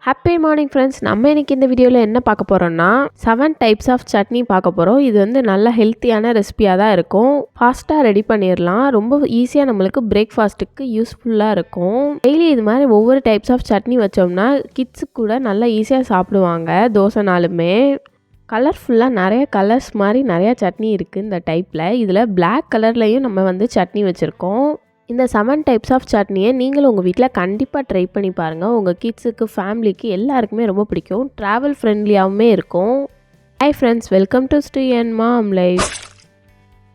Happy morning friends. நம்ம இன்னைக்கு இந்த வீடியோவில் என்ன பார்க்க போகிறோம்னா 7 டைப்ஸ் ஆஃப் சட்னி பார்க்க போகிறோம். இது வந்து நல்ல ஹெல்த்தியான ரெசிபியாக தான் இருக்கும். ஃபாஸ்ட்டாக ரெடி பண்ணிடலாம். ரொம்ப ஈஸியாக நம்மளுக்கு பிரேக்ஃபாஸ்ட்டுக்கு யூஸ்ஃபுல்லாக இருக்கும். டெய்லி இது மாதிரி ஒவ்வொரு டைப்ஸ் ஆஃப் சட்னி வச்சோம்னா கிட்ஸுக்கு கூட நல்லா ஈஸியாக சாப்பிடுவாங்க தோசைனாலுமே. கலர்ஃபுல்லாக நிறைய கலர்ஸ் மாதிரி நிறையா சட்னி இருக்குது இந்த டைப்பில். இதில் பிளாக் கலர்லேயும் நம்ம வந்து சட்னி வச்சுருக்கோம். இந்த 7 டைப்ஸ் ஆஃப் சட்னியை நீங்களும் உங்கள் வீட்டில் கண்டிப்பாக ட்ரை பண்ணி பாருங்கள். உங்கள் கிட்ஸுக்கு ஃபேமிலிக்கு எல்லாருக்குமே ரொம்ப பிடிக்கும். ட்ராவல் ஃப்ரெண்ட்லியாகவுமே இருக்கும். Hi friends, welcome to Sri and mom life.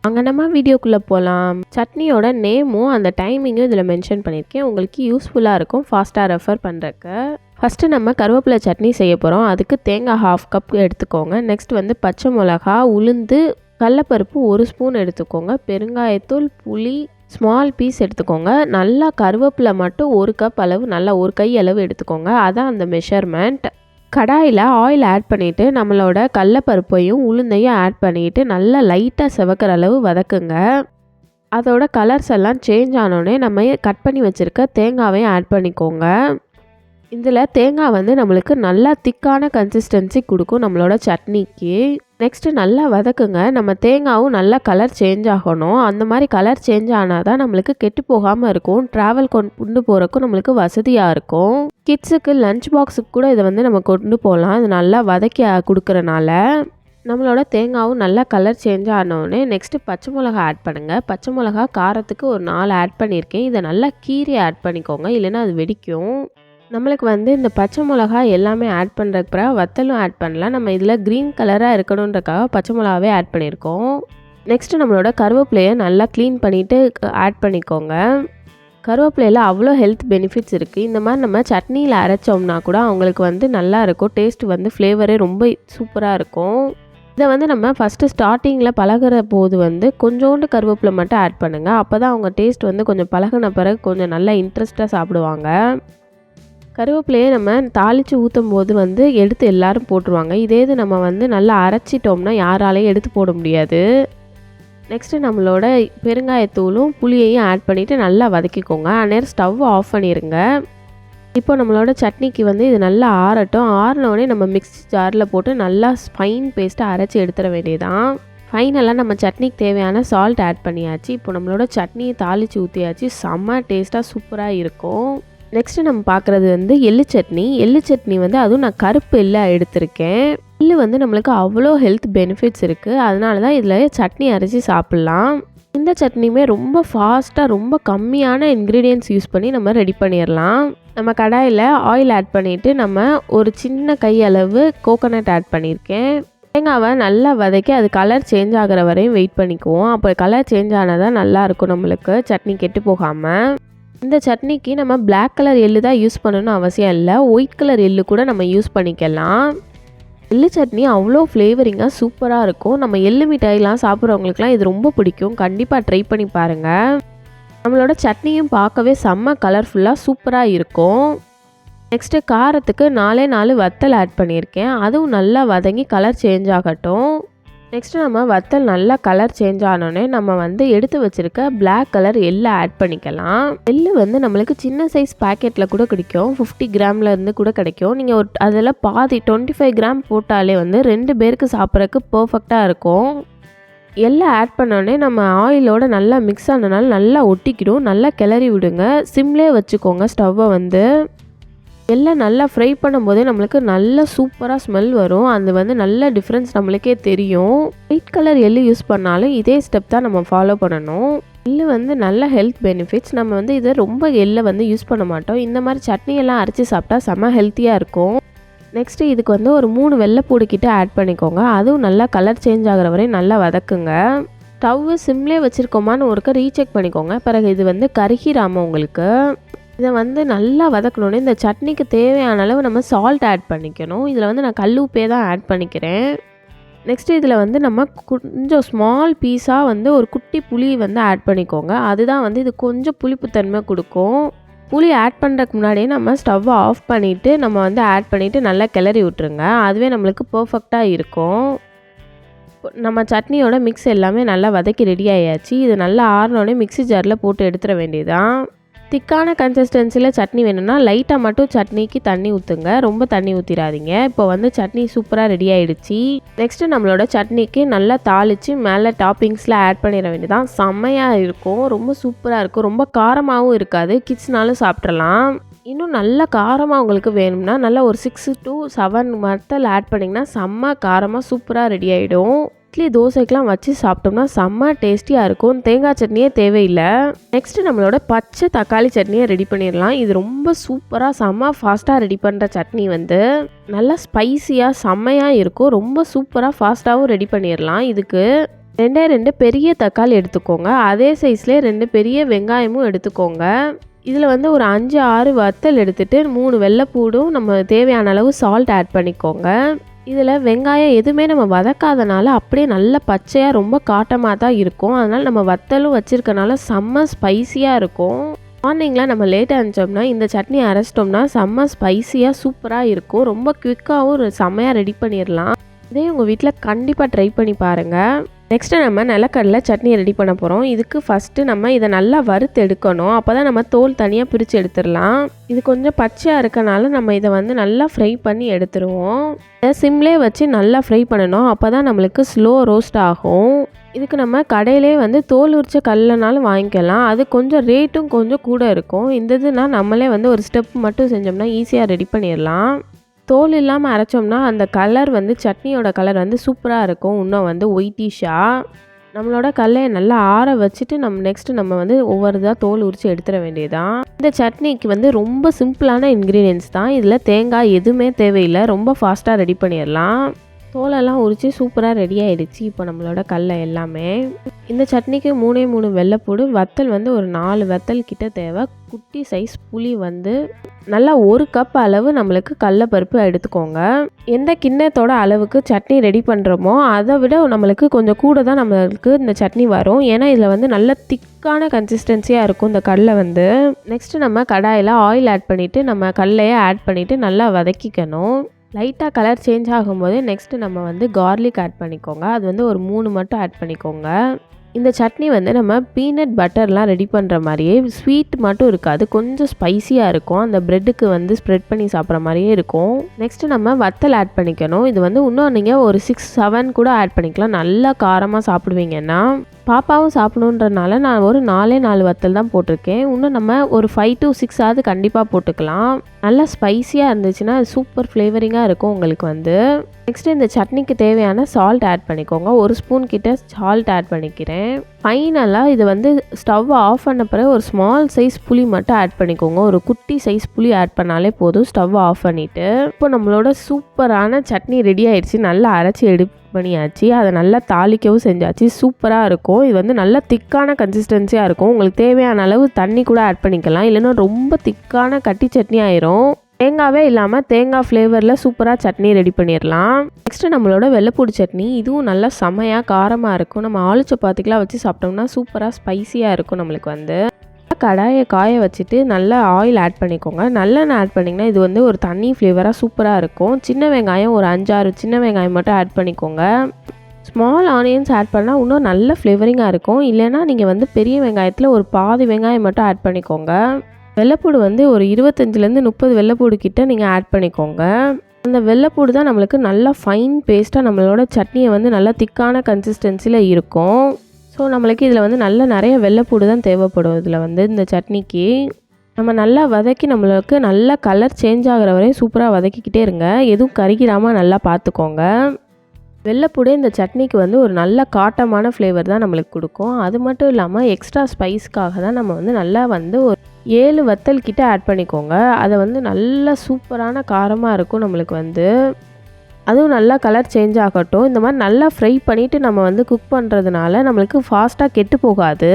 அங்கே நம்ம வீடியோக்குள்ளே போகலாம். சட்னியோட நேமும் அந்த டைமிங்கும் இதில் மென்ஷன் பண்ணியிருக்கேன். உங்களுக்கு யூஸ்ஃபுல்லாக இருக்கும் ஃபாஸ்ட்டாக ரெஃபர் பண்ணுறக்கு. ஃபஸ்ட்டு நம்ம கருவேப்பிலை சட்னி செய்ய போகிறோம். அதுக்கு தேங்காய் 1/2 கப் எடுத்துக்கோங்க. நெக்ஸ்ட் வந்து பச்சை மிளகா, உளுந்து, கடலைப்பருப்பு 1 ஸ்பூன் எடுத்துக்கோங்க. பெருங்காயத்தூள், புளி ஸ்மால் பீஸ் எடுத்துக்கோங்க. நல்லா கருவேப்பிலை மட்டும் 1 கப் அளவு, நல்லா 1 கை அளவு எடுத்துக்கோங்க. அதான் அந்த மெஷர்மெண்ட். கடாயில் ஆயில் ஆட் பண்ணிவிட்டு நம்மளோட கடலைப்பருப்பையும் உளுந்தையும் ஆட் பண்ணிவிட்டு நல்லா லைட்டாக செவக்கிற அளவு வதக்குங்க. அதோட கலர்ஸ் எல்லாம் சேஞ்ச் ஆனோடனே நம்ம கட் பண்ணி வச்சுருக்க தேங்காவையும் ஆட் பண்ணிக்கோங்க. இதில் தேங்காய் வந்து நம்மளுக்கு நல்லா திக்கான கன்சிஸ்டன்சி கொடுக்கும் நம்மளோட சட்னிக்கு. நெக்ஸ்ட்டு நல்லா வதக்குங்க. நம்ம தேங்காயும் நல்லா கலர் சேஞ்ச் ஆகணும். அந்த மாதிரி கலர் சேஞ்ச் ஆனால் தான் நம்மளுக்கு கெட்டு போகாமல் இருக்கும். ட்ராவல் கொண்டு போகிறக்கும் நம்மளுக்கு வசதியாக இருக்கும். கிட்ஸுக்கு லஞ்ச் பாக்ஸுக்கு கூட இதை வந்து நம்ம கொண்டு போகலாம். இது நல்லா வதக்கி கொடுக்குறனால. நம்மளோட தேங்காயும் நல்லா கலர் சேஞ்ச் ஆனோடனே நெக்ஸ்ட்டு பச்சை மிளகா ஆட் பண்ணுங்கள். பச்சை மிளகா காரத்துக்கு ஒரு 4 ஆட் பண்ணியிருக்கேன். இதை நல்லா கீரி ஆட் பண்ணிக்கோங்க, இல்லைன்னா அது வெடிக்கும். நம்மளுக்கு வந்து இந்த பச்சை மிளகா எல்லாமே ஆட் பண்ணுறதுக்கு பிறகு வத்தலும் ஆட் பண்ணலாம். நம்ம இதில் க்ரீன் கலராக இருக்கணுன்றக்காக பச்சை மிளகாவே ஆட் பண்ணியிருக்கோம். நெக்ஸ்ட்டு நம்மளோட கருவேப்பிலையை நல்லா க்ளீன் பண்ணிவிட்டு ஆட் பண்ணிக்கோங்க. கருவேப்பிலையில் அவ்வளோ ஹெல்த் பெனிஃபிட்ஸ் இருக்குது. இந்த மாதிரி நம்ம சட்னியில் அரைச்சோம்னா கூட அவங்களுக்கு வந்து நல்லா இருக்கும். டேஸ்ட் வந்து ஃப்ளேவரே ரொம்ப சூப்பராக இருக்கும். இதை வந்து நம்ம ஃபஸ்ட்டு ஸ்டார்டிங்கில் பழகிற போது வந்து கொஞ்சோண்டு கருவேப்பிலை மட்டும் ஆட் பண்ணுங்கள். அப்போ தான் அவங்க டேஸ்ட் வந்து கொஞ்சம் பழகின பிறகு கொஞ்சம் நல்லா இன்ட்ரெஸ்ட்டாக சாப்பிடுவாங்க. கருவேப்பிலையை நம்ம தாளித்து ஊற்றும் போது வந்து எடுத்து எல்லோரும் போட்டுருவாங்க. இதே இது நம்ம வந்து நல்லா அரைச்சிட்டோம்னா யாராலையும் எடுத்து போட முடியாது. நெக்ஸ்ட்டு நம்மளோட பெருங்காயத்தூளும் புளியையும் ஆட் பண்ணிவிட்டு நல்லா வதக்கிக்கோங்க. அந்நேரம் ஸ்டவ் ஆஃப் பண்ணிடுங்க. இப்போ நம்மளோட சட்னிக்கு வந்து இது நல்லா ஆறட்டும். ஆறினோடனே நம்ம மிக்ஸி ஜாரில் போட்டு நல்லா ஃபைன் பேஸ்ட்டாக அரைச்சி எடுத்துட வேண்டியதான். ஃபைனலாக நம்ம சட்னிக்கு தேவையான சால்ட் ஆட் பண்ணியாச்சு. இப்போ நம்மளோட சட்னியை தாளித்து ஊற்றியாச்சு. செம்ம டேஸ்ட்டாக சூப்பராக இருக்கும். நெக்ஸ்ட்டு நம்ம பார்க்குறது வந்து எள்ளு சட்னி. எள்ளு சட்னி வந்து அதுவும் நான் கருப்பு எள்ளு எடுத்திருக்கேன். எள்ளு வந்து நம்மளுக்கு அவ்வளோ ஹெல்த் பெனிஃபிட்ஸ் இருக்குது. அதனால தான் இதில் சட்னி அரைச்சி சாப்பிட்லாம். இந்த சட்னியுமே ரொம்ப ஃபாஸ்ட்டாக ரொம்ப கம்மியான இன்க்ரீடியன்ட்ஸ் யூஸ் பண்ணி நம்ம ரெடி பண்ணிடலாம். நம்ம கடாயில் ஆயில் ஆட் பண்ணிவிட்டு நம்ம ஒரு சின்ன கை அளவு கோகோனட் ஆட் பண்ணியிருக்கேன். தேங்காவை நல்லா வதக்கி அது கலர் சேஞ்ச் ஆகிற வரையும் வெயிட் பண்ணிக்குவோம். அப்போ கலர் சேஞ்ச் ஆனால் தான் நல்லாயிருக்கும் நம்மளுக்கு சட்னி கெட்டு போகாமல். இந்த சட்னிக்கு நம்ம பிளாக் கலர் எள்ளு தான் யூஸ் பண்ணணும்னு அவசியம் இல்லை. ஒயிட் கலர் எள்ளு கூட நம்ம யூஸ் பண்ணிக்கலாம். எள்ளு சட்னி அவ்வளோ ஃப்ளேவரிங்காக சூப்பராக இருக்கும். நம்ம எள்ளு மிட்டாயெலாம் சாப்பிட்றவங்களுக்குலாம் இது ரொம்ப பிடிக்கும். கண்டிப்பாக ட்ரை பண்ணி பாருங்கள். நம்மளோட சட்னியும் பார்க்கவே செம்ம கலர்ஃபுல்லாக சூப்பராக இருக்கும். நெக்ஸ்ட்டு காரத்துக்கு 4 வத்தல் ஆட் பண்ணியிருக்கேன். அதுவும் நல்லா வதங்கி கலர் சேஞ்ச் ஆகட்டும். நெக்ஸ்ட்டு நம்ம வத்தல் நல்லா கலர் சேஞ்ச் ஆனோடனே நம்ம வந்து எடுத்து வச்சுருக்க பிளாக் கலர் எள்ளை ஆட் பண்ணிக்கலாம். எள்ளு வந்து நம்மளுக்கு சின்ன சைஸ் பேக்கெட்டில் கூட கிடைக்கும். 50 கிராம்லேருந்து கூட கிடைக்கும். நீங்கள் ஒரு அதில் பாதி 25 கிராம் போட்டாலே வந்து 2 பேருக்கு சாப்பிட்றதுக்கு பர்ஃபெக்டாக இருக்கும். எள்ளை ஆட் பண்ணோடனே நம்ம ஆயிலோட நல்லா மிக்ஸ் ஆனனால நல்லா ஒட்டிக்கிடும். நல்லா கிளறி விடுங்க. சிம்லே வச்சுக்கோங்க ஸ்டவ்வை வந்து. எல்லாம் நல்லா ஃப்ரை பண்ணும்போதே நம்மளுக்கு நல்ல சூப்பராக ஸ்மெல் வரும். அது வந்து நல்ல டிஃப்ரென்ஸ் நம்மளுக்கே தெரியும். ஒயிட் கலர் எள்ளு யூஸ் பண்ணாலும் இதே ஸ்டெப் தான் நம்ம ஃபாலோ பண்ணணும். எள்ளு வந்து நல்ல ஹெல்த் பெனிஃபிட்ஸ். நம்ம வந்து இதை ரொம்ப எள்ளை வந்து யூஸ் பண்ண மாட்டோம். இந்த மாதிரி சட்னியெல்லாம் அரைச்சி சாப்பிட்டா செம்ம ஹெல்த்தியாக இருக்கும். நெக்ஸ்ட்டு இதுக்கு வந்து ஒரு 3 வெள்ளைப்பூடு கிட்ட ஆட் பண்ணிக்கோங்க. அதுவும் நல்லா கலர் சேஞ்ச் ஆகிற வரையும் நல்லா வதக்குங்க. ஸ்டவ்வு சிம்லே வச்சுருக்கோமான்னு ஒருக்க ரீசெக் பண்ணிக்கோங்க. பிறகு இது வந்து கருகிராமல் உங்களுக்கு. இதை வந்து நல்லா வதக்கணுன்னே இந்த சட்னிக்கு தேவையான அளவு நம்ம சால்ட் ஆட் பண்ணிக்கணும். இதில் வந்து நான் கல் உப்பே தான் ஆட் பண்ணிக்கிறேன். நெக்ஸ்ட்டு இதில் வந்து நம்ம கொஞ்சம் ஸ்மால் பீஸாக வந்து ஒரு குட்டி புளி வந்து ஆட் பண்ணிக்கோங்க. அதுதான் வந்து இது கொஞ்சம் புளிப்புத்தன்மை கொடுக்கும். புளி ஆட் பண்ணுறதுக்கு முன்னாடியே நம்ம ஸ்டவ்வை ஆஃப் பண்ணிவிட்டு நம்ம வந்து ஆட் பண்ணிவிட்டு நல்லா கிளறி விட்டுருங்க. அதுவே நம்மளுக்கு பர்ஃபெக்டாக இருக்கும். நம்ம சட்னியோட மிக்ஸ் எல்லாமே நல்லா வதக்கி ரெடி ஆயாச்சு. இது நல்லா ஆறினோடனே மிக்ஸி ஜாரில் போட்டு எடுத்துட வேண்டியதான். திக்கான கன்சிஸ்டன்சியில் சட்னி வேணும்னா லைட்டாக மட்டும் சட்னிக்கு தண்ணி ஊற்றுங்க, ரொம்ப தண்ணி ஊற்றிடாதீங்க. இப்போ வந்து சட்னி சூப்பராக ரெடி ஆகிடுச்சு. நெக்ஸ்ட்டு நம்மளோட சட்னிக்கு நல்லா தாளித்து மேலே டாப்பிங்ஸில் ஆட் பண்ணிட வேண்டியதான். செம்மையாக இருக்கும், ரொம்ப சூப்பராக இருக்கும், ரொம்ப காரமாகவும் இருக்காது, கிட்ஸ்னாலும் சாப்பிட்றலாம். இன்னும் நல்ல காரமாக உங்களுக்கு வேணும்னா நல்லா ஒரு 6 to 7 வத்தல் ஆட் பண்ணிங்கன்னா செம்ம காரமாக சூப்பராக ரெடி ஆகிடும். இட்லி தோசைக்கெலாம் வச்சு சாப்பிட்டோம்னா செம்ம டேஸ்டியாக இருக்கும். தேங்காய் சட்னியே தேவையில்லை. நெக்ஸ்ட்டு நம்மளோட பச்சை தக்காளி சட்னியை ரெடி பண்ணிடலாம். இது ரொம்ப சூப்பராக செம்ம ஃபாஸ்ட்டாக ரெடி பண்ணுற சட்னி வந்து நல்லா ஸ்பைஸியாக செம்மையாக இருக்கும். ரொம்ப சூப்பராக ஃபாஸ்ட்டாகவும் ரெடி பண்ணிடலாம். இதுக்கு 2 பெரிய தக்காளி எடுத்துக்கோங்க, அதே சைஸ்லேயே 2 பெரிய வெங்காயமும் எடுத்துக்கோங்க. இதில் வந்து ஒரு 5-6 வத்தல் எடுத்துகிட்டு 3 வெள்ளைப்பூடும் நம்ம தேவையான அளவு சால்ட் ஆட் பண்ணிக்கோங்க. இதில் வெங்காயம் எதுவுமே நம்ம வதக்காதனால அப்படியே நல்ல பச்சையாக ரொம்ப காட்டமாக தான் இருக்கும். அதனால் நம்ம வத்தலும் வச்சுருக்கனால செம்ம ஸ்பைஸியாக இருக்கும். மார்னிங்கில் நம்ம லேட்டாக இருந்துச்சோம்னா இந்த சட்னி அரைச்சிட்டோம்னா செம்ம ஸ்பைஸியாக சூப்பராக இருக்கும். ரொம்ப குவிக்காகவும் செம்மையாக ரெடி பண்ணிடலாம். இதே உங்கள் வீட்டில் கண்டிப்பாக ட்ரை பண்ணி பாருங்கள். நெக்ஸ்ட்டு நம்ம நிலக்கடலை சட்னி ரெடி பண்ண போகிறோம். இதுக்கு ஃபஸ்ட்டு நம்ம இதை நல்லா வறுத்து எடுக்கணும். அப்போ தான் நம்ம தோல் தனியாக பிரித்து எடுத்துடலாம். இது கொஞ்சம் பச்சையாக இருக்கனால நம்ம இதை வந்து நல்லா ஃப்ரை பண்ணி எடுத்துருவோம். இதை சிம்லே வச்சு நல்லா ஃப்ரை பண்ணணும். அப்போ தான் நம்மளுக்கு ஸ்லோ ரோஸ்ட் ஆகும். இதுக்கு நம்ம கடையிலே வந்து தோல் உரிச்ச கல்லுனாலும் வாங்கிக்கலாம். அது கொஞ்சம் ரேட்டும் கொஞ்சம் கூட இருக்கும். இந்த இதுனா நம்மளே வந்து ஒரு ஸ்டெப் மட்டும் செஞ்சோம்னா ஈஸியாக ரெடி பண்ணிடலாம். தோல் இல்லாமல் அரைச்சோம்னா அந்த கலர் வந்து சட்னியோட கலர் வந்து சூப்பராக இருக்கும். இன்னும் வந்து ஒயிட்டிஷாக நம்மளோட கடலையை நல்லா ஆற வச்சுட்டு நெக்ஸ்ட்டு நம்ம வந்து ஒவ்வொரு இதாக தோல் உரித்து எடுத்துட வேண்டியதான். இந்த சட்னிக்கு வந்து ரொம்ப சிம்பிளான இன்க்ரீடியன்ஸ் தான். இதில் தேங்காய் எதுவுமே தேவையில்லை, ரொம்ப ஃபாஸ்ட்டாக ரெடி பண்ணிடலாம். தோலெல்லாம் உரித்து சூப்பராக ரெடி ஆகிடுச்சு. இப்போ நம்மளோட கடலை எல்லாமே. இந்த சட்னிக்கு 3 வெள்ளைப்பூடு, வத்தல் வந்து ஒரு 4 வத்தல் கிட்ட தேவை. குட்டி சைஸ் புளி வந்து நல்லா 1 கப் அளவு நம்மளுக்கு கடலைப்பருப்பு எடுத்துக்கோங்க. எந்த கிண்ணத்தோட அளவுக்கு சட்னி ரெடி பண்ணுறோமோ அதை விட நம்மளுக்கு கொஞ்சம் கூட தான் நம்மளுக்கு இந்த சட்னி வரும். ஏன்னா இதில் வந்து நல்ல திக்கான கன்சிஸ்டன்சியாக இருக்கும் இந்த கடலை வந்து. நெக்ஸ்ட்டு நம்ம கடாயில் ஆயில் ஆட் பண்ணிவிட்டு நம்ம கடலையை ஆட் பண்ணிவிட்டு நல்லா வதக்கிக்கணும். லைட்டாக கலர் சேஞ்ச் ஆகும்போது நெக்ஸ்ட்டு நம்ம வந்து கார்லிக் ஆட் பண்ணிக்கோங்க. அது வந்து ஒரு 3 மட்டும் ஆட் பண்ணிக்கோங்க. இந்த சட்னி வந்து நம்ம பீனட் பட்டர்லாம் ரெடி பண்ணுற மாதிரியே ஸ்வீட் மட்டும் இருக்காது, கொஞ்சம் ஸ்பைஸியாக இருக்கும். அந்த ப்ரெட்டுக்கு வந்து ஸ்ப்ரெட் பண்ணி சாப்பிட்ற மாதிரியே இருக்கும். நெக்ஸ்ட்டு நம்ம வத்தல் ஆட் பண்ணிக்கணும். இது வந்து இன்னும் நீங்கள் ஒரு 6-7 கூட ஆட் பண்ணிக்கலாம். நல்லா காரமாக சாப்பிடுவீங்கன்னா. பாப்பாவும் சாப்பிடணுன்றனால நான் ஒரு 4 வத்தல் தான் போட்டிருக்கேன். இன்னும் நம்ம ஒரு 5 to 6 கண்டிப்பாக போட்டுக்கலாம். நல்லா ஸ்பைஸியாக இருந்துச்சுன்னா சூப்பர் ஃப்ளேவரிங்காக இருக்கும் உங்களுக்கு வந்து. நெக்ஸ்ட்டு இந்த சட்னிக்கு தேவையான சால்ட் ஆட் பண்ணிக்கோங்க. 1 ஸ்பூன் கிட்ட சால்ட் ஆட் பண்ணிக்கிறேன். ஃபைனலாக இது வந்து ஸ்டவ் ஆஃப் பண்ண பிறகு ஒரு ஸ்மால் சைஸ் புளி மட்டும் ஆட் பண்ணிக்கோங்க. ஒரு குட்டி சைஸ் புளி ஆட் பண்ணாலே போதும். ஸ்டவ் ஆஃப் பண்ணிவிட்டு இப்போ நம்மளோட சூப்பரான சட்னி ரெடி ஆயிடுச்சு. நல்லா அரைச்சி பண்ணியாச்சு. அதை நல்லா தாளிக்கவும் செஞ்சாச்சு. சூப்பராக இருக்கும். இது வந்து நல்லா திக்கான கன்சிஸ்டன்சியாக இருக்கும். உங்களுக்கு தேவையான அளவு தண்ணி கூட ஆட் பண்ணிக்கலாம். இல்லைன்னா ரொம்ப திக்கான கட்டி சட்னி ஆயிரும். தேங்காவே இல்லாமல் தேங்காய் ஃப்ளேவரில் சூப்பராக சட்னி ரெடி பண்ணிடலாம். நெக்ஸ்ட்டு நம்மளோட வெள்ளைப்பூடு சட்னி. இதுவும் நல்லா செமையாக காரமாக இருக்கும். நம்ம ஆலு சப்பாத்திக்கெலாம் வச்சு சாப்பிட்டோம்னா சூப்பராக ஸ்பைஸியாக இருக்கும் நம்மளுக்கு வந்து. கடாயை காய வச்சுட்டு நல்லா ஆயில் ஆட் பண்ணிக்கோங்க. நல்லெண்ணெய் ஆட் பண்ணிங்கன்னா இது வந்து ஒரு தண்ணி ஃப்ளேவராக சூப்பராக இருக்கும். சின்ன வெங்காயம் ஒரு 5-6 சின்ன வெங்காயம் மட்டும் ஆட் பண்ணிக்கோங்க. ஸ்மால் ஆனியன்ஸ் ஆட் பண்ணால் இன்னும் நல்ல ஃப்ளேவரிங்காக இருக்கும். இல்லைன்னா நீங்கள் வந்து பெரிய வெங்காயத்தில் ஒரு பாதி வெங்காயம் மட்டும் ஆட் பண்ணிக்கோங்க. வெள்ளைப்பூடு வந்து ஒரு 25-30 வெள்ளைப்பூடு கிட்ட நீங்கள் ஆட் பண்ணிக்கோங்க. அந்த வெள்ளைப்பூடு தான் நம்மளுக்கு நல்லா ஃபைன் பேஸ்ட்டாக நம்மளோட சட்னியை வந்து நல்லா திக்கான கன்சிஸ்டன்சியில் இருக்கும். ஸோ நம்மளுக்கு இதில் வந்து நிறைய வெள்ளைப்பூடு தான் தேவைப்படும். இதில் வந்து இந்த சட்னிக்கு நம்ம நல்லா வதக்கி நம்மளுக்கு நல்லா கலர் சேஞ்ச் ஆகிற வரையும் சூப்பராக வதக்கிக்கிட்டே இருங்க. எதுவும் கருகிடாமல் நல்லா பார்த்துக்கோங்க. வெள்ளைப்பூடு இந்த சட்னிக்கு வந்து ஒரு நல்ல காட்டமான ஃப்ளேவர் தான் நம்மளுக்கு கொடுக்கும். அது மட்டும் இல்லாமல் எக்ஸ்ட்ரா ஸ்பைஸ்க்காக தான் நம்ம வந்து நல்லா வந்து ஒரு 7 வத்தல் கிட்ட ஆட் பண்ணிக்கோங்க. அதை வந்து நல்லா சூப்பரான காரமாக இருக்கும் நம்மளுக்கு வந்து. அதுவும் நல்லா கலர் சேஞ்ச் ஆகட்டும். இந்த மாதிரி நல்லா ஃப்ரை பண்ணிவிட்டு நம்ம வந்து குக் பண்ணுறதுனால நம்மளுக்கு ஃபாஸ்ட்டாக கெட்டு போகாது.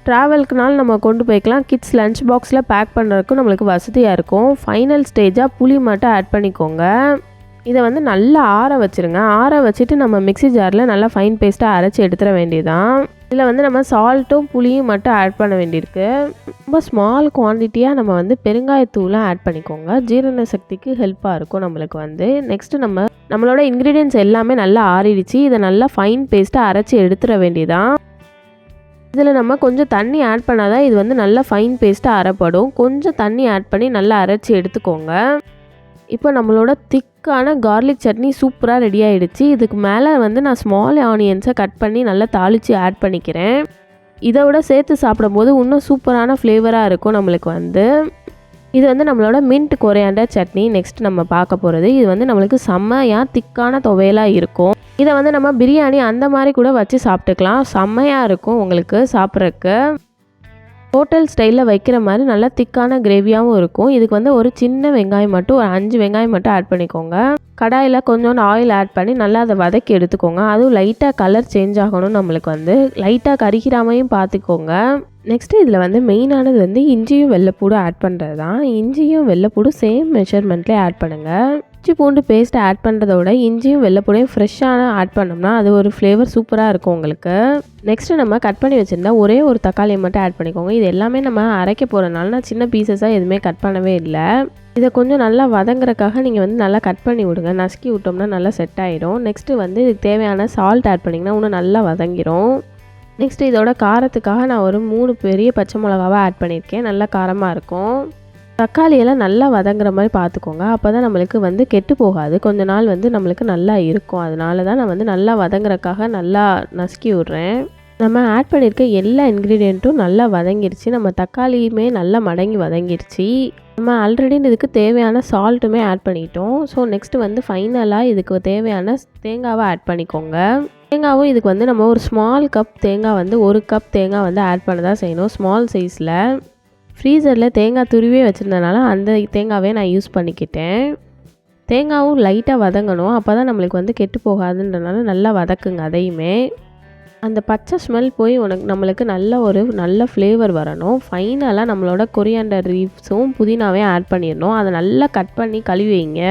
ட்ராவல்க்குனாலும் நம்ம கொண்டு போய்க்கலாம். கிட்ஸ் லஞ்ச் பாக்ஸில் பேக் பண்ணுறதுக்கும் நம்மளுக்கு வசதியாக இருக்கும். ஃபைனல் ஸ்டேஜாக புளி மட்டும் ஆட் பண்ணிக்கோங்க. இதை வந்து நல்லா ஆற வச்சுருங்க. ஆற வச்சுட்டு நம்ம மிக்ஸி ஜாரில் நல்லா ஃபைன் பேஸ்ட்டாக அரைச்சி எடுத்துட வேண்டியதான். இதில் வந்து நம்ம சால்ட்டும் புளியும் மட்டும் ஆட் பண்ண வேண்டியிருக்கு. ரொம்ப ஸ்மால் குவான்டிட்டியாக நம்ம வந்து பெருங்காயத்தூளும் ஆட் பண்ணிக்கோங்க. ஜீரண சக்திக்கு ஹெல்ப்பாக இருக்கும் நம்மளுக்கு வந்து. நெக்ஸ்ட்டு நம்மளோட இன்க்ரீடியன்ட்ஸ் எல்லாமே நல்லா ஆறிடுச்சு. இதை நல்லா ஃபைன் பேஸ்ட்டாக அரைச்சி எடுத்துட வேண்டியதான். இதில் நம்ம கொஞ்சம் தண்ணி ஆட் பண்ணால் தான் இது வந்து நல்லா ஃபைன் பேஸ்ட்டாக அரைப்படும். கொஞ்சம் தண்ணி ஆட் பண்ணி நல்லா அரைச்சி எடுத்துக்கோங்க. இப்போ நம்மளோட திக்கான கார்லிக் சட்னி சூப்பராக ரெடி ஆகிடுச்சு. இதுக்கு மேலே வந்து நான் ஸ்மால் ஆனியன்ஸை கட் பண்ணி நல்லா தாளித்து ஆட் பண்ணிக்கிறேன். இதோட சேர்த்து சாப்பிடும்போது இன்னும் சூப்பரான ஃப்ளேவராக இருக்கும் நம்மளுக்கு வந்து. இது வந்து நம்மளோட மின்ட் கொரியாண்டர் சட்னி நெக்ஸ்ட் நம்ம பார்க்க போகிறது. இது வந்து நம்மளுக்கு செம்மையாக திக்கான துவையலாக இருக்கும். இதை வந்து நம்ம பிரியாணி அந்த மாதிரி கூட வச்சு சாப்பிட்டுக்கலாம். செம்மையாக இருக்கும் உங்களுக்கு சாப்பிட்றதுக்கு. ஹோட்டல் ஸ்டைலில் வைக்கிற மாதிரி நல்லா திக்கான கிரேவியாகவும் இருக்கும். இதுக்கு வந்து ஒரு சின்ன வெங்காயம் மட்டும் ஒரு 5 வெங்காயம் மட்டும் ஆட் பண்ணிக்கோங்க. கடாயில் கொஞ்சோண்டு ஆயில் ஆட் பண்ணி நல்லா அதை வதக்கி எடுத்துக்கோங்க. அதுவும் லைட்டாக கலர் சேஞ்ச் ஆகணும் நம்மளுக்கு வந்து. லைட்டாக கரிக்கிறாமையும் பார்த்துக்கோங்க. நெக்ஸ்ட்டு இதில் வந்து மெயினானது வந்து இஞ்சியும் வெள்ளைப்பூடு ஆட் பண்ணுறது தான். இஞ்சியும் வெள்ளைப்பூடும் சேம் மெஷர்மெண்ட்லேயே ஆட் பண்ணுங்கள். இஞ்சி பூண்டு பேஸ்ட்டை ஆட் பண்ணுறத விட இஞ்சியும் வெள்ளைப்பூடையும் ஃப்ரெஷ்ஷான ஆட் பண்ணோம்னா அது ஒரு ஃப்ளேவர் சூப்பராக இருக்கும் உங்களுக்கு. நெக்ஸ்ட்டு நம்ம கட் பண்ணி வச்சுருந்தா ஒரே ஒரு தக்காளியை மட்டும் ஆட் பண்ணிக்கோங்க. இது எல்லாமே நம்ம அரைக்க போகிறதுனால நான் சின்ன பீசஸாக எதுவுமே கட் பண்ணவே இல்லை. இதை கொஞ்சம் நல்லா வதங்குறதுக்காக நீங்கள் வந்து நல்லா கட் பண்ணி விடுங்க. நசுக்கி விட்டோம்னா நல்லா செட் ஆகிடும். நெக்ஸ்ட்டு வந்து இதுக்கு தேவையான சால்ட் ஆட் பண்ணிங்கன்னா இன்னும் நல்லா வதங்கிடும். நெக்ஸ்ட்டு இதோட காரத்துக்காக நான் ஒரு 3 பெரிய பச்சை மிளகாவை ஆட் பண்ணியிருக்கேன். நல்லா காரமாக இருக்கும். தக்காளியெல்லாம் நல்லா வதங்குற மாதிரி பார்த்துக்கோங்க. அப்போ தான் நம்மளுக்கு வந்து கெட்டு போகாது. கொஞ்ச நாள் வந்து நம்மளுக்கு நல்லா இருக்கும். அதனால தான் நான் வந்து நல்லா வதங்குறதுக்காக நல்லா நசுக்கி விட்றேன். நம்ம ஆட் பண்ணியிருக்க எல்லா இன்க்ரீடியண்ட்டும் நல்லா வதங்கிருச்சு. நம்ம தக்காளியுமே நல்லா மடங்கி வதங்கிருச்சு. நம்ம ஆல்ரெடி இதுக்கு தேவையான சால்ட்டுமே ஆட் பண்ணிட்டோம். ஸோ நெக்ஸ்ட்டு வந்து ஃபைனலாக இதுக்கு தேவையான தேங்காவை ஆட் பண்ணிக்கோங்க. தேங்காவும் இதுக்கு வந்து நம்ம ஒரு ஸ்மால் கப் தேங்காய் வந்து 1 கப் தேங்காய் வந்து ஆட் பண்ண தான் செய்யணும். ஸ்மால் சைஸில் ஃப்ரீசரில் தேங்காய் துருவே வச்சுருந்தனால அந்த தேங்காவே நான் யூஸ் பண்ணிக்கிட்டேன். தேங்காவும் லைட்டாக வதங்கணும். அப்போ தான் நம்மளுக்கு வந்து கெட்டு போகாதுன்றனால நல்லா வதக்குங்க. அதையுமே அந்த பச்சை ஸ்மெல் போய் நம்மளுக்கு நல்ல ஃப்ளேவர் வரணும். ஃபைனலாக நம்மளோட கொரியாண்டர் லீவ்ஸும் புதினாவையும் ஆட் பண்ணிடணும். அதை நல்லா கட் பண்ணி கழுவி வைங்க.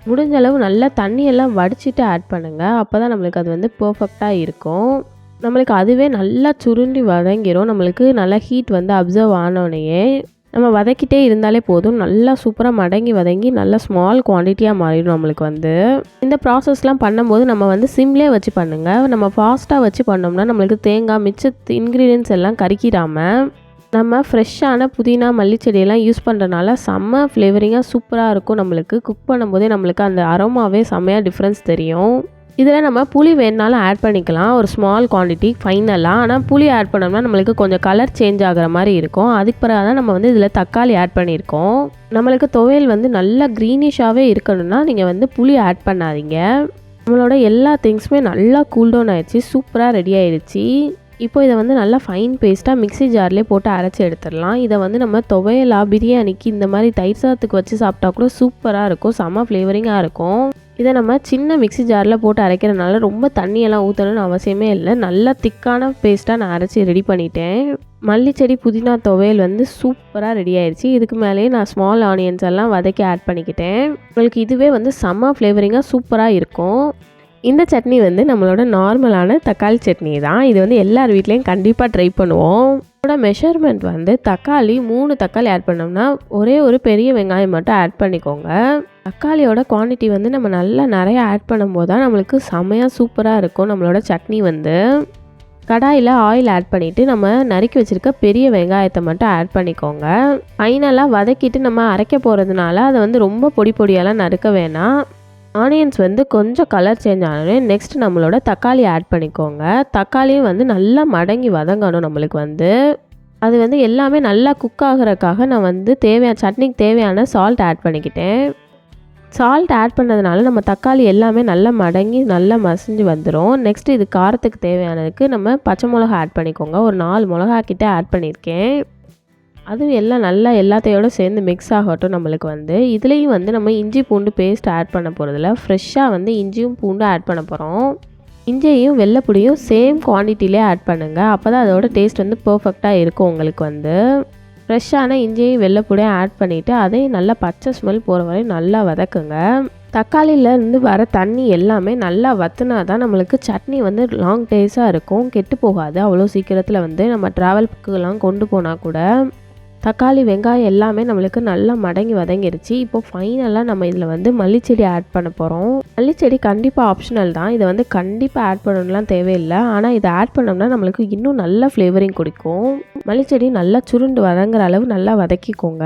முடிஞ்ச அளவு நல்லா தண்ணியெல்லாம் வடிச்சிட்டு ஆட் பண்ணுங்கள். அப்போ தான் நம்மளுக்கு அது வந்து பர்ஃபெக்டாக இருக்கும். நம்மளுக்கு அதுவே நல்லா சுருண்டி வதங்கிடும். நம்மளுக்கு நல்லா ஹீட் வந்து அப்சர்வ் ஆனோடனேயே நம்ம வதக்கிட்டே இருந்தாலே போதும். நல்லா சூப்பராக வதங்கி நல்லா ஸ்மால் குவான்டிட்டியாக மாறிடும் நம்மளுக்கு வந்து. இந்த ப்ராசஸ்லாம் பண்ணும்போது நம்ம வந்து சிம்லேயே வச்சு பண்ணுங்கள். நம்ம ஃபாஸ்ட்டாக வச்சு பண்ணோம்னா நம்மளுக்கு தேங்காய் மிச்ச இன்க்ரீடியன்ஸ் எல்லாம் கறிக்கிடாமல் நம்ம ஃப்ரெஷ்ஷான புதினா மல்லிச்செடியெல்லாம் யூஸ் பண்ணுறனால செம்ம ஃப்ளேவரிங்காக சூப்பராக இருக்கும். நம்மளுக்கு குக் பண்ணும்போதே நம்மளுக்கு அந்த அரோமாவே செம்மையாக டிஃப்ரென்ஸ் தெரியும். இதில் நம்ம புளி வேணுனாலும் ஆட் பண்ணிக்கலாம் ஒரு ஸ்மால் குவான்டிட்டி ஃபைனலாக. ஆனால் புளி ஆட் பண்ணோம்னா நம்மளுக்கு கொஞ்சம் கலர் சேஞ்ச் ஆகிற மாதிரி இருக்கும். அதுக்கு பிறகு தான் நம்ம வந்து இதில் தக்காளி ஆட் பண்ணியிருக்கோம். நம்மளுக்கு துவையல் வந்து நல்லா க்ரீனிஷாகவே இருக்கணும்னா நீங்கள் வந்து புளி ஆட் பண்ணாதீங்க. நம்மளோட எல்லா திங்ஸுமே நல்லா கூல்டவுன் ஆகிடுச்சு. சூப்பராக ரெடி ஆகிடுச்சு. இப்போ இதை வந்து நல்லா ஃபைன் பேஸ்ட்டாக மிக்ஸி ஜார்லேயே போட்டு அரைச்சி எடுத்துடலாம். இதை வந்து நம்ம துவையலா பிரியாணிக்கு இந்த மாதிரி தயிர் சாதத்துக்கு வச்சு சாப்பிட்டா கூட சூப்பராக இருக்கும். செம்ம ஃப்ளேவரிங்காக இருக்கும். இதை நம்ம சின்ன மிக்ஸி ஜாரில் போட்டு அரைக்கிறதுனால ரொம்ப தண்ணியெல்லாம் ஊற்றணும்னு அவசியமே இல்லை. நல்லா திக்கான பேஸ்ட்டாக நான் அரைச்சி ரெடி பண்ணிட்டேன். மல்லிச்செடி புதினா துவையல் வந்து சூப்பராக ரெடி ஆயிடுச்சு. இதுக்கு மேலேயே நான் ஸ்மால் ஆனியன்ஸ் எல்லாம் வதக்கி ஆட் பண்ணிக்கிட்டேன். உங்களுக்கு இதுவே வந்து செம்ம ஃப்ளேவரிங்காக சூப்பராக இருக்கும். இந்த சட்னி வந்து நம்மளோட நார்மலான தக்காளி சட்னி தான். இது வந்து எல்லார் வீட்லேயும் கண்டிப்பாக ட்ரை பண்ணுவோம். இதோட மெஷர்மெண்ட் வந்து தக்காளி 3 தக்காளி ஆட் பண்ணோம்னா ஒரே ஒரு பெரிய வெங்காயம் மட்டும் ஆட் பண்ணிக்கோங்க. தக்காளியோட குவான்டிட்டி வந்து நம்ம நல்லா நிறையா ஆட் பண்ணும்போது தான் நம்மளுக்கு செம்மையாக சூப்பராக இருக்கும். நம்மளோட சட்னி வந்து கடாயில் ஆயில் ஆட் பண்ணிவிட்டு நம்ம நறுக்கி வச்சுருக்க பெரிய வெங்காயத்தை மட்டும் ஆட் பண்ணிக்கோங்க. ஃபைனலாக வதக்கிட்டு நம்ம அரைக்க போகிறதுனால அதை வந்து ரொம்ப பொடியெல்லாம் நறுக்க வேணாம். ஆனியன்ஸ் வந்து கொஞ்சம் கலர் சேஞ்ச் ஆனோடனே நெக்ஸ்ட் நம்மளோட தக்காளி ஆட் பண்ணிக்கோங்க. தக்காளியும் வந்து நல்லா மடங்கி வதங்கணும் நம்மளுக்கு வந்து. அது வந்து எல்லாமே நல்லா குக் ஆகிறதுக்காக நான் வந்து சட்னிக்கு தேவையான சால்ட் ஆட் பண்ணிக்கிட்டேன். சால்ட் ஆட் பண்ணதுனால நம்ம தக்காளி எல்லாமே நல்லா மடங்கி நல்லா மசிஞ்சு வந்துடும். நெக்ஸ்ட் இது காரத்துக்கு தேவையானதுக்கு நம்ம பச்சை மிளகா ஆட் பண்ணிக்கோங்க. ஒரு 4 மிளகா கிட்ட ஆட் பண்ணியிருக்கேன். அதுவும் எல்லாம் நல்லா எல்லாத்தையோட சேர்ந்து மிக்ஸ் ஆகட்டும் நம்மளுக்கு வந்து. இதுலேயும் வந்து நம்ம இஞ்சி பூண்டு பேஸ்ட் ஆட் பண்ண போகிறதில்ல. ஃப்ரெஷ்ஷாக வந்து இஞ்சியும் பூண்டும் ஆட் பண்ண போகிறோம். இஞ்சியையும் வெள்ளைப்பூடியும் சேம் குவான்டிட்டிலே ஆட் பண்ணுங்கள். அப்போ தான் அதோட டேஸ்ட் வந்து பர்ஃபெக்டாக இருக்கும் உங்களுக்கு வந்து. ஃப்ரெஷ்ஷான இஞ்சியையும் வெள்ளைப்பூடையும் ஆட் பண்ணிவிட்டு அதையும் நல்லா பச்சை ஸ்மெல் போகிற வரையும் நல்லா வதக்குங்க. தக்காளியிலேருந்து வர தண்ணி எல்லாமே நல்லா வற்றினா தான் நம்மளுக்கு சட்னி வந்து லாங் டேஸாக இருக்கும். கெட்டு போகாது அவ்வளோ சீக்கிரத்தில் வந்து நம்ம ட்ராவல்க்குலாம் கொண்டு போனால் கூட. தக்காளி வெங்காயம் எல்லாமே நம்மளுக்கு நல்லா வதங்கிருச்சு. இப்போ ஃபைனலாக நம்ம இதில் வந்து மல்லிச்செடி ஆட் பண்ண போகிறோம். மல்லிச்செடி கண்டிப்பாக ஆப்ஷனல் தான். இதை வந்து கண்டிப்பாக ஆட் பண்ணணும்லாம் தேவையில்லை. ஆனால் இதை ஆட் பண்ணோம்னா நம்மளுக்கு இன்னும் நல்ல ஃப்ளேவரிங் கொடுக்கும். மல்லிச்செடி நல்லா சுருண்டு வதங்குற அளவு நல்லா வதக்கிக்கோங்க.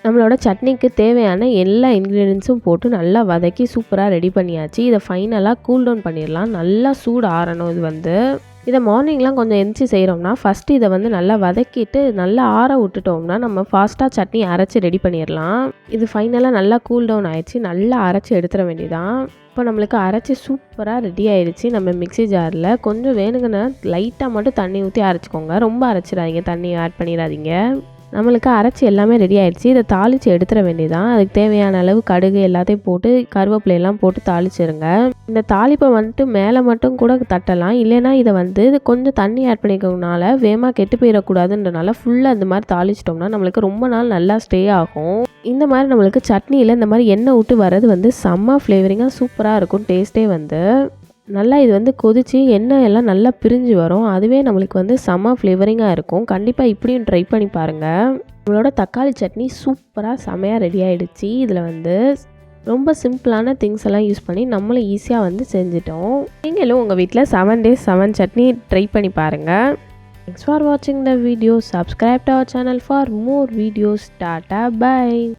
நம்மளோட சட்னிக்கு தேவையான எல்லா இன்க்ரீடியன்ஸும் போட்டு நல்லா வதக்கி சூப்பராக ரெடி பண்ணியாச்சு. இதை ஃபைனலாக கூல் டவுன் பண்ணிடலாம். நல்லா சூடு ஆறணும். இதை மார்னிங்லாம் கொஞ்சம் எந்திரிச்சு செய்கிறோம்னா ஃபஸ்ட்டு இதை வந்து நல்லா வதக்கிட்டு நல்லா ஆற விட்டுட்டோம்னா நம்ம ஃபாஸ்ட்டாக சட்னி அரைச்சி ரெடி பண்ணிடலாம். இது ஃபைனலாக நல்லா கூல் டவுன் ஆயிடுச்சு. நல்லா அரைச்சி எடுத்துட வேண்டியதான். இப்போ நம்மளுக்கு அரைச்சி சூப்பராக ரெடி ஆயிடுச்சு. நம்ம மிக்ஸி ஜாரில் கொஞ்சம் வேணுங்கன்னா லைட்டாக மட்டும் தண்ணி ஊற்றி அரைச்சிக்கோங்க. ரொம்ப அரைச்சிடாதீங்க, தண்ணி ஆட் பண்ணிடாதீங்க. நம்மளுக்கு அரைச்சி எல்லாமே ரெடி ஆகிடுச்சு. இதை தாளித்து எடுத்துட வேண்டியதான். அதுக்கு தேவையான அளவு கடுகு எல்லாத்தையும் போட்டு கருவேப்பிலையெல்லாம் போட்டு தாளிச்சிருங்க. இந்த தாளிப்பை வந்துட்டு மேலே மட்டும் கூட தட்டலாம். இல்லைன்னா இதை வந்து கொஞ்சம் தண்ணி ஆட் பண்ணிக்கிறதுனால வேகமாக கெட்டு போயிடக்கூடாதுன்றனால ஃபுல்லாக இந்த மாதிரி தாளிச்சிட்டோம்னா நம்மளுக்கு ரொம்ப நாள் நல்லா ஸ்டே ஆகும். இந்த மாதிரி நம்மளுக்கு சட்னியில் இந்த மாதிரி எண்ணெய் விட்டு வர்றது வந்து செம்ம ஃப்ளேவரிங்காக சூப்பராக இருக்கும். டேஸ்ட்டே வந்து நல்லா இது வந்து கொதித்து எண்ணெய் எல்லாம் நல்லா பிரிஞ்சு வரும். அதுவே நம்மளுக்கு வந்து செம்ம ஃப்ளேவரிங்காக இருக்கும். கண்டிப்பாக இப்படியும் ட்ரை பண்ணி பாருங்கள். நம்மளோட தக்காளி சட்னி சூப்பராக செமையாக ரெடி ஆகிடுச்சு. இதில் வந்து ரொம்ப சிம்பிளான திங்ஸ் எல்லாம் யூஸ் பண்ணி நம்மளும் ஈஸியாக வந்து செஞ்சிட்டோம். நீங்களும் உங்கள் வீட்டில் 7 days 7 சட்னி ட்ரை பண்ணி பாருங்கள். Thanks for watching the video. Subscribe to our channel for more videos. Tata, bye.